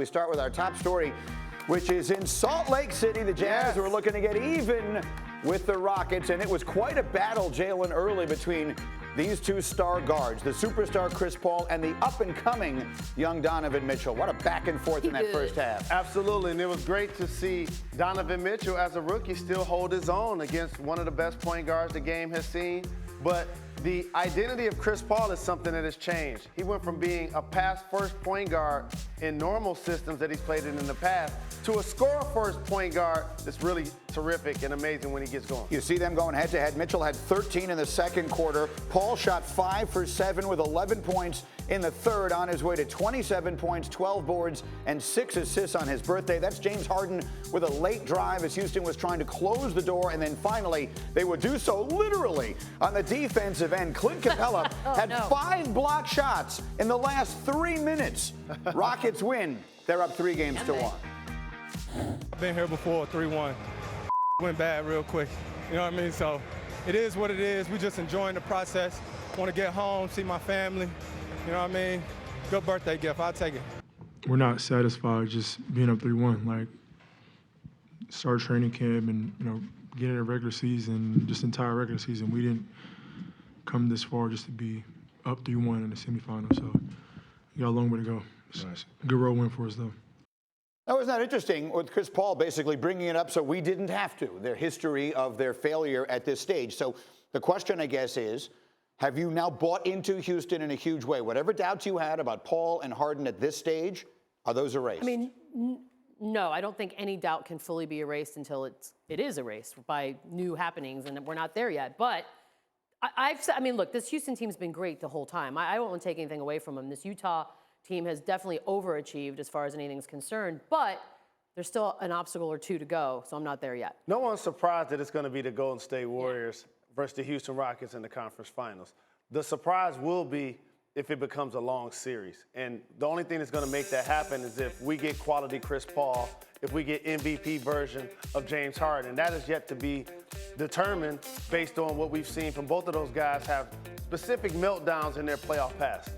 We start with our top story, which is in Salt Lake City. The Jazz were looking to get even with the Rockets, and it was quite a battle, Jalen, early between these two star guards, the superstar Chris Paul and the up-and-coming young Donovan Mitchell. What a back and forth in that first half. Absolutely, and it was great to see Donovan Mitchell, as a rookie, still hold his own against one of the best point guards the game has seen. But the identity of Chris Paul is something that has changed. He went from being a pass-first point guard in normal systems that he's played in the past to a score-first point guard that's really terrific and amazing when he gets going. You see them going head-to-head. Mitchell had 13 in the second quarter. Paul shot 5 for 7 with 11 points in the third, on his way to 27 points, 12 boards, and 6 assists on his birthday. That's James Harden with a late drive as Houston was trying to close the door, and then finally they would do so literally on the defensive end. Clint Capella had 5 block shots in the last 3 minutes. Rockets win. They're up 3 games to 1. I've been here before, 3-1. Went bad real quick, you know what I mean? So it is what it is. We just enjoying the process. Want to get home, see my family, you know what I mean? Good birthday gift, I'll take it. We're not satisfied just being up 3-1. Like, start training camp and, getting a regular season, just entire regular season, we didn't come this far just to be up 3-1 in the semifinals. So we got a long way to go. It's a good road win for us, though. That was not interesting with Chris Paul basically bringing it up so we didn't have to, their history of their failure at this stage. So the question, I guess, is, have you now bought into Houston in a huge way? Whatever doubts you had about Paul and Harden at this stage, are those erased? I mean, no, I don't think any doubt can fully be erased until it is erased by new happenings, and we're not there yet. But I mean, look, this Houston team's been great the whole time. I won't take anything away from them. This Utah team has definitely overachieved as far as anything's concerned, but there's still an obstacle or two to go, so I'm not there yet. No one's surprised that it's going to be the Golden State Warriors versus the Houston Rockets in the conference finals. The surprise will be if it becomes a long series. And the only thing that's going to make that happen is if we get quality Chris Paul, if we get MVP version of James Harden. And that is yet to be determined based on what we've seen from both of those guys have specific meltdowns in their playoff past.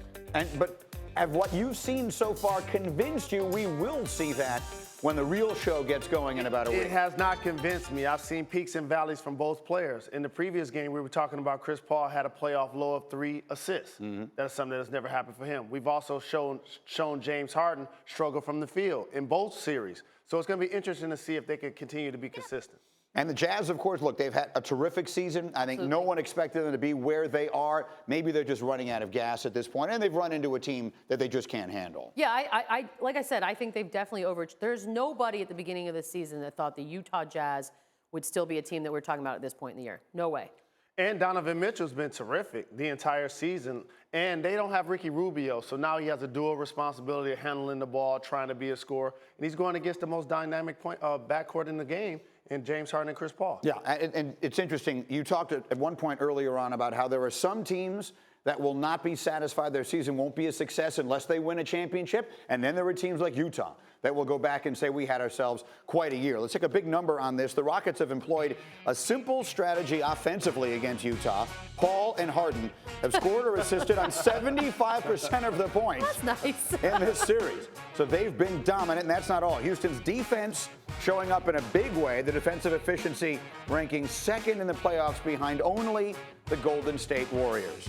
But have what you've seen so far convinced you we will see that when the real show gets going in about a week? It has not convinced me. I've seen peaks and valleys from both players. In the previous game, we were talking about Chris Paul had a playoff low of 3 assists. That's something that's never happened for him. We've also shown James Harden struggle from the field in both series. So it's going to be interesting to see if they can continue to be consistent. And the Jazz, of course, look, they've had a terrific season. I think no one expected them to be where they are. Maybe they're just running out of gas at this point, and they've run into a team that they just can't handle. Yeah, I like I said, I think they've definitely there's nobody at the beginning of the season that thought the Utah Jazz would still be a team that we're talking about at this point in the year. No way. And Donovan Mitchell's been terrific the entire season. And they don't have Ricky Rubio, so now he has a dual responsibility of handling the ball, trying to be a scorer. And he's going against the most dynamic backcourt in the game in James Harden and Chris Paul. Yeah, and it's interesting. You talked at one point earlier on about how there are some teams that will not be satisfied. Their season won't be a success unless they win a championship. And then there are teams like Utah that will go back and say we had ourselves quite a year. Let's take a big number on this. The Rockets have employed a simple strategy offensively against Utah. Paul and Harden have scored or assisted on 75% of the points in this series. So they've been dominant, and that's not all. Houston's defense showing up in a big way. The defensive efficiency ranking second in the playoffs behind only the Golden State Warriors.